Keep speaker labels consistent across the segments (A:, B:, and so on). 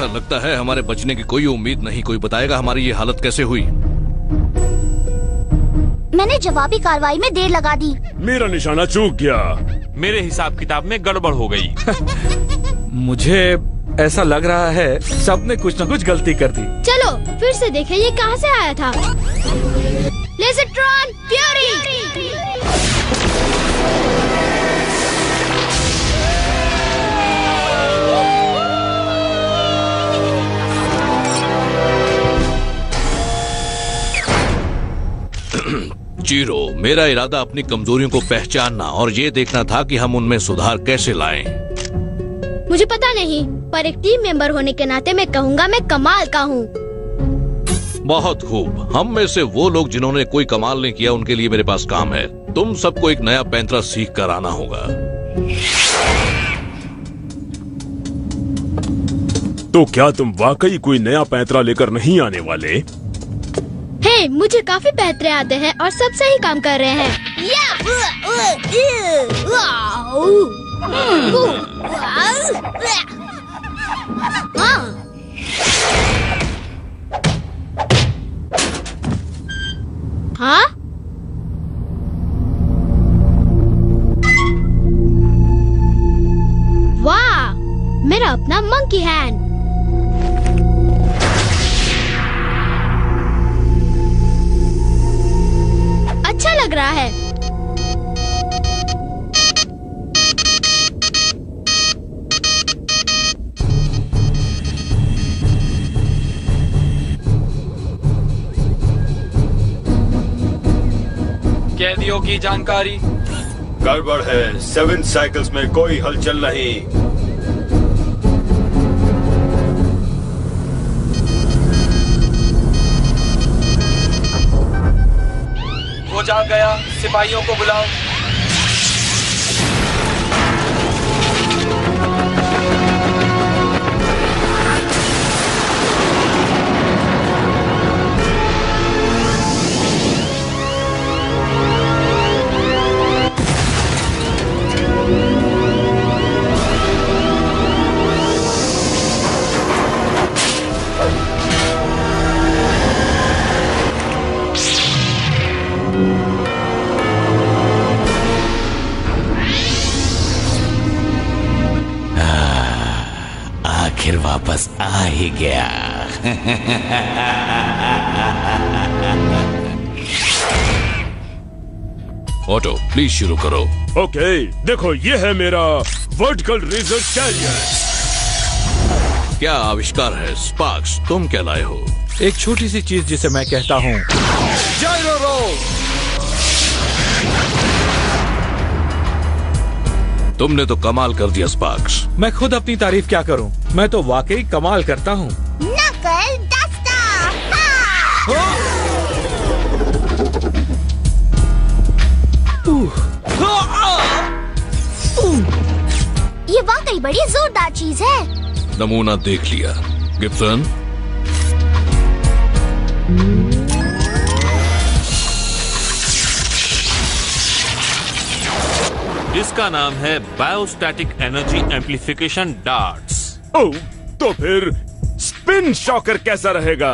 A: ऐसा लगता है हमारे बचने की कोई उम्मीद नहीं। कोई बताएगा हमारी ये हालत कैसे हुई?
B: मैंने जवाबी कार्रवाई में देर लगा दी।
C: मेरा निशाना चूक गया।
D: मेरे हिसाब किताब में गड़बड़ हो गई।
E: मुझे ऐसा लग रहा है सबने कुछ न कुछ गलती कर दी।
F: चलो फिर से देखें ये कहाँ से आया था। लेज़रट्रॉन फ्यूरी।
A: जीरो, मेरा इरादा अपनी कमजोरियों को पहचानना और ये देखना था कि हम उनमें सुधार कैसे लाएं।
F: मुझे पता नहीं, पर एक टीम मेंबर होने के नाते मैं कहूँगा मैं कमाल का हूँ।
A: बहुत खूब। हम में से वो लोग जिन्होंने कोई कमाल नहीं किया उनके लिए मेरे पास काम है। तुम सबको एक नया पैंतरा सीख कर आना होगा।
C: तो क्या तुम वाकई कोई नया पैंतरा लेकर नहीं आने वाले?
F: हे, मुझे काफी पैंतरे आते हैं और सब सही काम कर रहे हैं। हाँ? वाह, मेरा अपना मंकी हैंड। अच्छा लग रहा है।
D: कैदियों की जानकारी।
C: गड़बड़ है। 7 साइकिल्स में कोई हलचल नहीं।
D: वो जा गया, सिपाहियों को बुलाओ।
G: आखिर वापस आ ही गया।
A: ऑटो प्लीज शुरू करो।
C: ओके, देखो ये है मेरा वर्टिकल रेजर कैरियर।
A: क्या आविष्कार है स्पार्क्स? तुम क्या लाए हो?
E: एक छोटी सी चीज जिसे मैं कहता हूँ जाइरो रोल।
A: तुमने तो कमाल कर दिया स्पार्क्स।
E: मैं खुद अपनी तारीफ क्या करूं, मैं तो वाकई कमाल करता हूं।
B: नकल दस्ता। ये वाकई बड़ी जोरदार चीज है।
A: नमूना देख लिया गिब्सन।
D: इसका नाम है बायोस्टैटिक एनर्जी एम्प्लीफिकेशन डार्ट्स।
C: ओह, तो फिर स्पिन शॉकर कैसा रहेगा?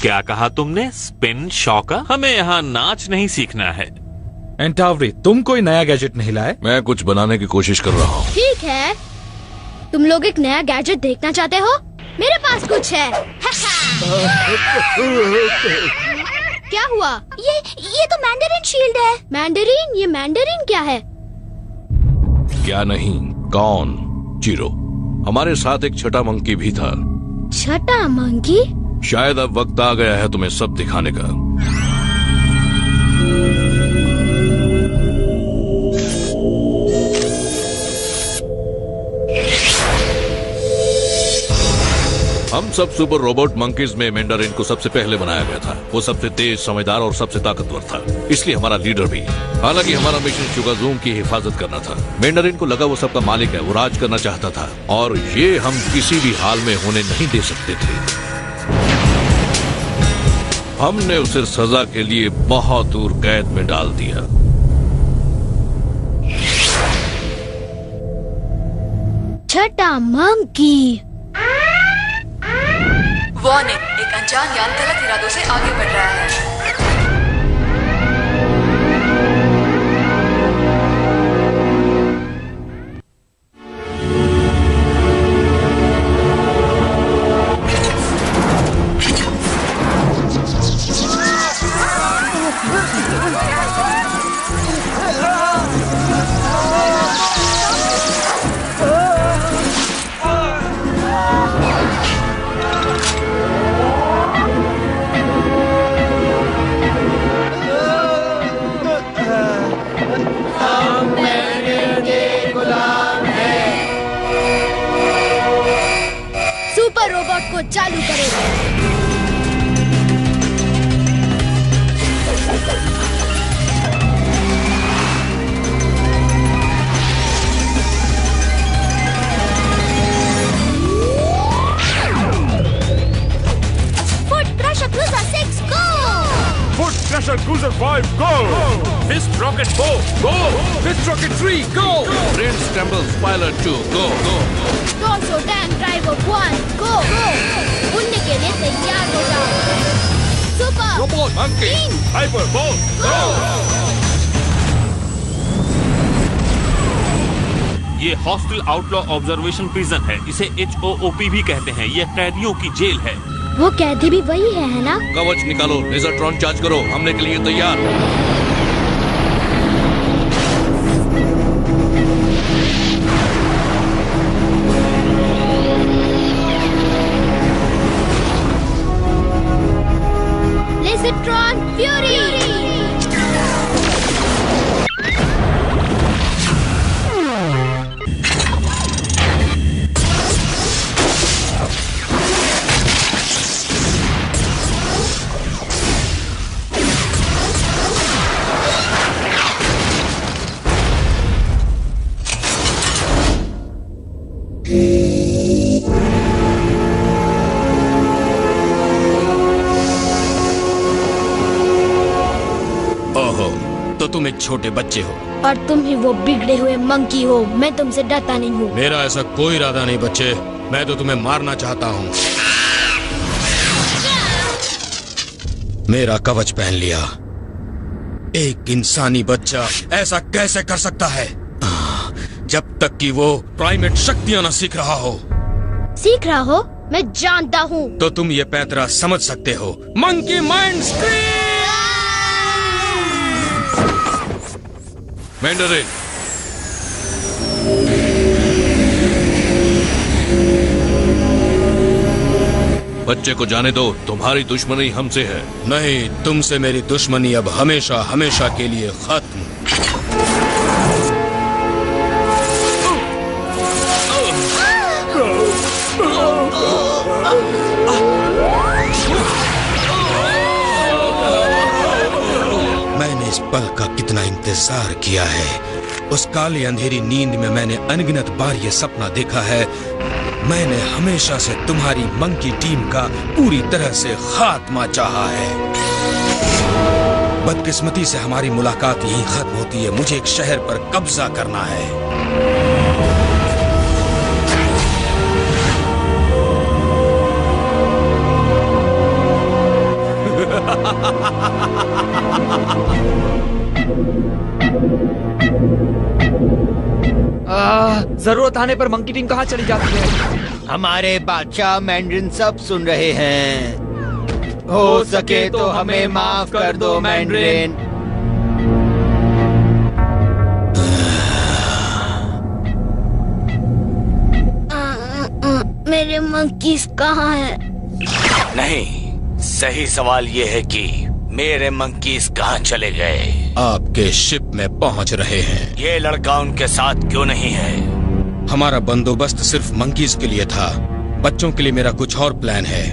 D: क्या कहा तुमने? Spin shocker? हमें यहाँ नाच नहीं सीखना है।
E: एंटावरी, तुम कोई नया गैजेट नहीं लाए?
A: मैं कुछ बनाने की कोशिश कर रहा हूँ।
F: ठीक है, तुम लोग एक नया गैजेट देखना चाहते हो? मेरे पास कुछ है। क्या हुआ?
B: ये तो मैंडरिन शील्ड है।
F: मैंडरीन? ये मैंडरीन क्या है?
A: क्या नहीं, कौन? जीरो, हमारे साथ एक छठा मंकी भी था।
F: छठा मंकी?
A: शायद अब वक्त आ गया है तुम्हें सब दिखाने का। हम सब सुपर रोबोट मंकीज में मैंडरिन को सबसे पहले बनाया गया था। वो सबसे तेज, समझदार और सबसे ताकतवर था, इसलिए हमारा लीडर भी। हालांकि हमारा मिशन शुगाजूम की हिफाजत करना था। मैंडरिन को लगा वो सबका मालिक है, वो राज करना चाहता था और ये हम किसी भी हाल में होने नहीं दे सकते थे। हमने उसे सजा के लिए बहुत दूर कैद में डाल दिया।
F: छठा मंकी।
H: वार्निंग, एक अनजान यान गलत इरादों से आगे बढ़ रहा है।
F: सुपर रोबोट को चालू करें।
C: Crusher Cruiser 5, go!
E: Fist Rocket 4, go! Fist Rocket 3, go!
A: Prince Stambles Pilot 2, go!
F: Torso Tank Driver 1, go! उड़ने के लिए तैयार हो जाओ। Super
A: Robot Monkey,
C: Hyper Ball, go!
D: ये हॉस्टल आउटलॉ ऑब्जर्वेशन प्रिजन है। इसे HOOP भी कहते हैं। यह कैदियों की जेल है।
F: वो कैदी भी वही है ना?
A: कवच निकालो, लेजरट्रॉन चार्ज करो, हमले के लिए तैयार।
F: लेजरट्रॉन फ्यूरी।
G: ओहो, तो तुम एक छोटे बच्चे हो
F: और तुम ही वो बिगड़े हुए मंकी हो। मैं तुमसे डरता नहीं हूँ।
G: मेरा ऐसा कोई इरादा नहीं बच्चे, मैं तो तुम्हें मारना चाहता हूँ। मेरा कवच पहन लिया। एक इंसानी बच्चा ऐसा कैसे कर सकता है जब तक कि वो प्राइमेट शक्तियां न सीख रहा हो।
F: सीख रहा हो? मैं जानता हूँ।
G: तो तुम ये पैतरा समझ सकते हो। Monkey mind scream!
A: मैंडरिन, बच्चे को जाने दो, तुम्हारी दुश्मनी हमसे है।
G: नहीं, तुमसे मेरी दुश्मनी अब हमेशा हमेशा के लिए खत्म। मैंने इस पल का कितना इंतजार किया है। उस काली अंधेरी नींद में मैंने अनगिनत बार ये सपना देखा है। मैंने हमेशा से तुम्हारी मंकी टीम का पूरी तरह से खात्मा चाहा है। बदकिस्मती से हमारी मुलाकात यहीं खत्म होती है। मुझे एक शहर पर कब्जा करना है।
E: जरूरत आने पर मंकी टीम कहाँ चली जाती है?
I: हमारे बादशाह मैंड्रिन सब सुन रहे हैं। हो सके तो हमें माफ कर दो मैंड्रिन।
F: मेरे मंकीज कहाँ हैं?
G: नहीं, सही सवाल ये है कि मेरे मंकीज कहाँ चले गए। आपके शिप में पहुंच रहे हैं। ये लड़का उनके साथ क्यों नहीं है? हमारा बंदोबस्त सिर्फ मंकीज के लिए था। बच्चों के लिए मेरा कुछ और प्लान है।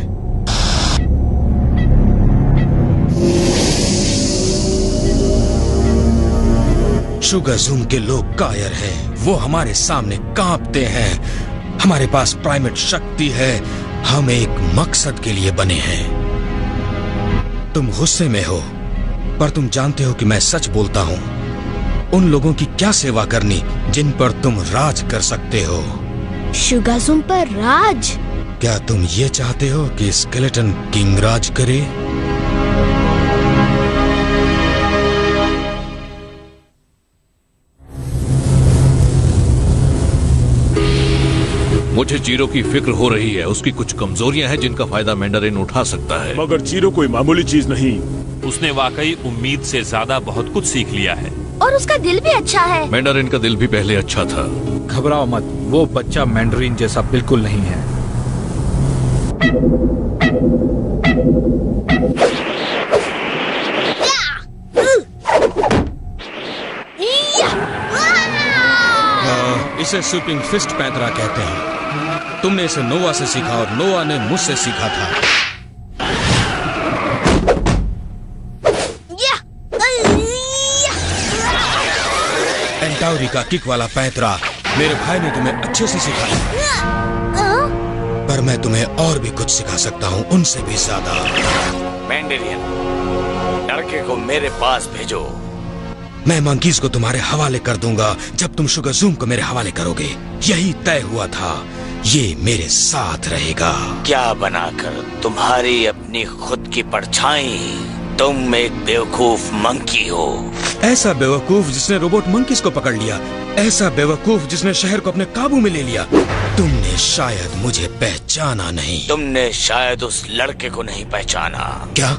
G: शुगाज़ूम के लोग कायर हैं। वो हमारे सामने कांपते हैं। हमारे पास प्राइमेट शक्ति है। हम एक मकसद के लिए बने हैं। तुम गुस्से में हो, पर तुम जानते हो कि मैं सच बोलता हूँ। उन लोगों की क्या सेवा करनी जिन पर तुम राज कर सकते हो।
F: शुगाज़ूम पर राज?
G: क्या तुम ये चाहते हो कि स्केलेटन किंग राज करे?
A: मुझे जीरो की फिक्र हो रही है। उसकी कुछ कमजोरियां हैं जिनका फायदा मैंडरिन उठा सकता है।
C: मगर जीरो कोई मामूली चीज नहीं।
D: उसने वाकई उम्मीद से ज्यादा बहुत कुछ सीख लिया है।
B: और उसका दिल भी अच्छा है।
A: मैंडरिन का दिल भी पहले अच्छा था।
E: घबराओ मत, वो बच्चा मैंडरिन जैसा बिल्कुल नहीं है।
G: इसे स्वीपिंग फिस्ट पैंतरा कहते हैं। तुमने इसे नोवा से सीखा और नोवा ने मुझसे सीखा था। एंटाउरी का किक वाला पैंतरा मेरे भाई ने तुम्हें अच्छे से सिखाया, पर मैं तुम्हें और भी कुछ सिखा सकता हूँ, उनसे भी ज्यादा।
J: मैंडरिन, लड़के को मेरे पास भेजो।
G: मैं मंकीज को तुम्हारे हवाले कर दूंगा जब तुम शुगर ज़ूम को मेरे हवाले करोगे। यही तय हुआ था, ये मेरे साथ रहेगा।
J: क्या बनाकर तुम्हारी अपनी खुद की परछाई? तुम एक बेवकूफ मंकी हो।
G: ऐसा बेवकूफ जिसने रोबोट मंकीज को पकड़ लिया, ऐसा बेवकूफ जिसने शहर को अपने काबू में ले लिया। तुमने शायद मुझे पहचाना नहीं।
J: तुमने शायद उस लड़के को नहीं पहचाना।
G: क्या?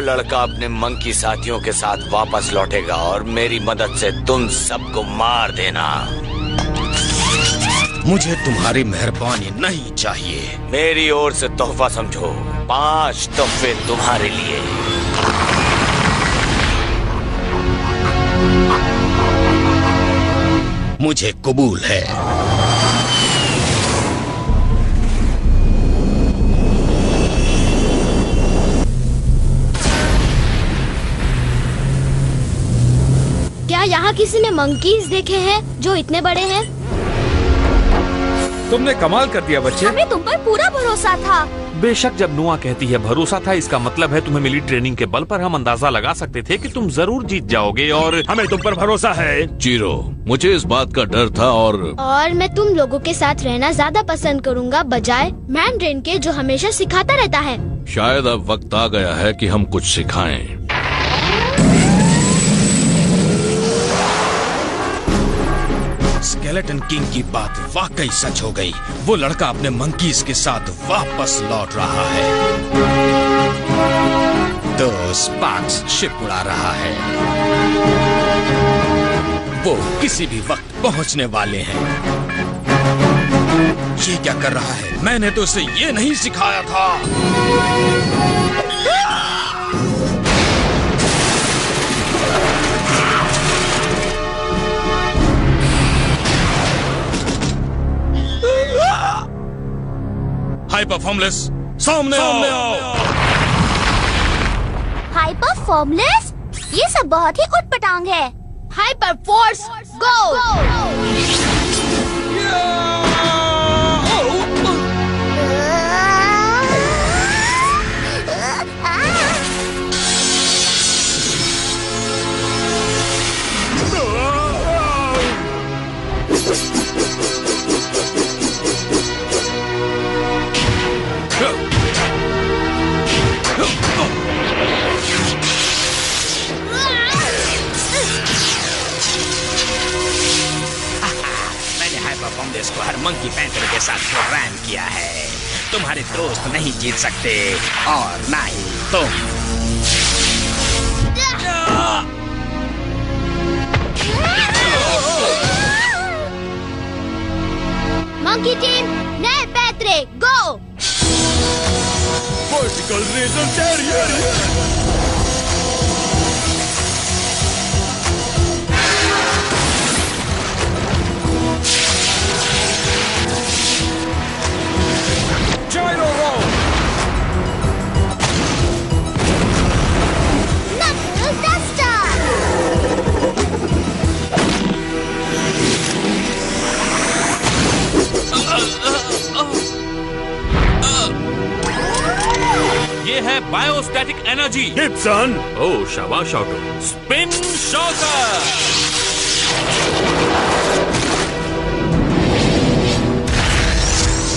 J: लड़का अपने मंकी साथियों के साथ वापस लौटेगा और मेरी मदद से तुम सबको मार देना।
G: मुझे तुम्हारी मेहरबानी नहीं चाहिए।
J: मेरी ओर से तोहफा समझो, 5 तोहफे तुम्हारे लिए।
G: मुझे कबूल है।
F: क्या यहाँ किसी ने मंकीज देखे हैं जो इतने बड़े हैं?
E: तुमने कमाल कर दिया बच्चे।
B: हमें तुम पर पूरा भरोसा था।
D: बेशक जब नुआ कहती है भरोसा था, इसका मतलब है तुम्हें मिली ट्रेनिंग के बल पर हम अंदाजा लगा सकते थे कि तुम जरूर जीत जाओगे और
C: हमें तुम पर भरोसा है।
A: जीरो, मुझे इस बात का डर था और
F: मैं तुम लोगों के साथ रहना ज्यादा पसंद करूँगा बजाय मैंड्रेन के जो हमेशा सिखाता रहता है।
A: शायद अब वक्त आ गया है कि हम कुछ सिखाएं।
G: स्केलेटन किंग की बात वाकई सच हो गई। वो लड़का अपने मंकीज के साथ वापस लौट रहा है। 2 स्पार्क्स शिप उड़ा रहा है। वो किसी भी वक्त पहुंचने वाले हैं। ये क्या कर रहा है? मैंने तो उसे ये नहीं सिखाया था। हाइपर फॉर्मलेस, सामने आओ।
B: Hyper formless? ये सब बहुत ही उटपटांग है।
F: हाइपर फोर्स गो!
J: को हर मंकी पैंथर के साथ प्रोग्राम किया है। तुम्हारे दोस्त नहीं जीत सकते और ना ही तुम।
F: मंकी टीम नए पैतरे go.
C: Vertical razor carrier.
E: Gyro roll.
B: Knuckle Duster!
D: ये है बायोस्टैटिक एनर्जी।
C: गिब्सन।
D: ओह शाबाश auto. Spin shocker.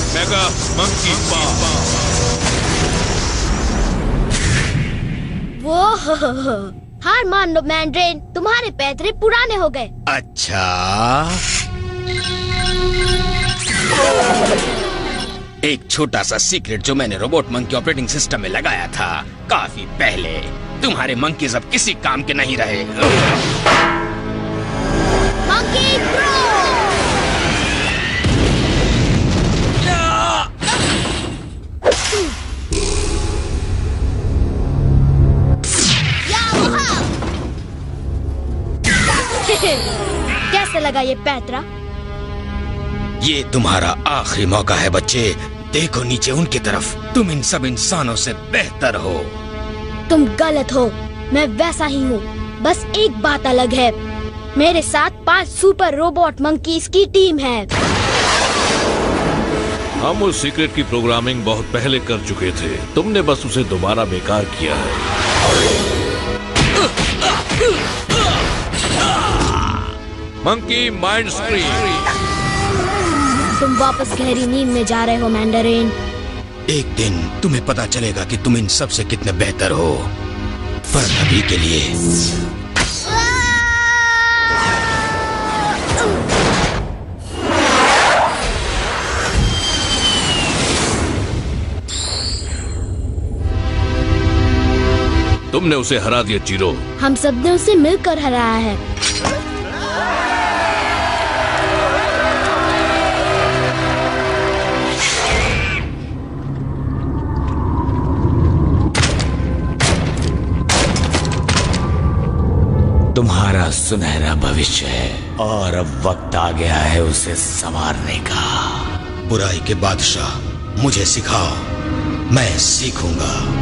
A: Mega monkey power.
F: वो हार मान लो मैंड्रेन, तुम्हारे पैतरे पुराने हो गए।
J: अच्छा, एक छोटा सा सीक्रेट जो मैंने रोबोट मंकी ऑपरेटिंग सिस्टम में लगाया था काफी पहले। तुम्हारे मंकीज अब किसी काम के नहीं रहे।
F: Monkey pro. कैसे लगा ये पैतरा?
G: ये तुम्हारा आखिरी मौका है बच्चे। देखो नीचे उनकी तरफ। तुम इन सब इंसानों से बेहतर हो।
F: तुम गलत हो, मैं वैसा ही हूँ। बस एक बात अलग है, मेरे साथ 5 सुपर रोबोट मंकीज की टीम है।
A: हम उस सीक्रेट की प्रोग्रामिंग बहुत पहले कर चुके थे, तुमने बस उसे दोबारा बेकार किया है। Monkey mind screen.
F: तुम वापस गहरी नींद में जा रहे हो मैंडरीन।
G: एक दिन तुम्हें पता चलेगा कि तुम इन सब से कितने बेहतर हो, पर अभी के लिए
A: तुमने उसे हरा दिया जीरो।
F: हम सब ने उसे मिलकर हराया है।
J: तुम्हारा सुनहरा भविष्य है और अब वक्त आ गया है उसे संवारने का।
G: बुराई के बादशाह, मुझे सिखाओ, मैं सीखूंगा।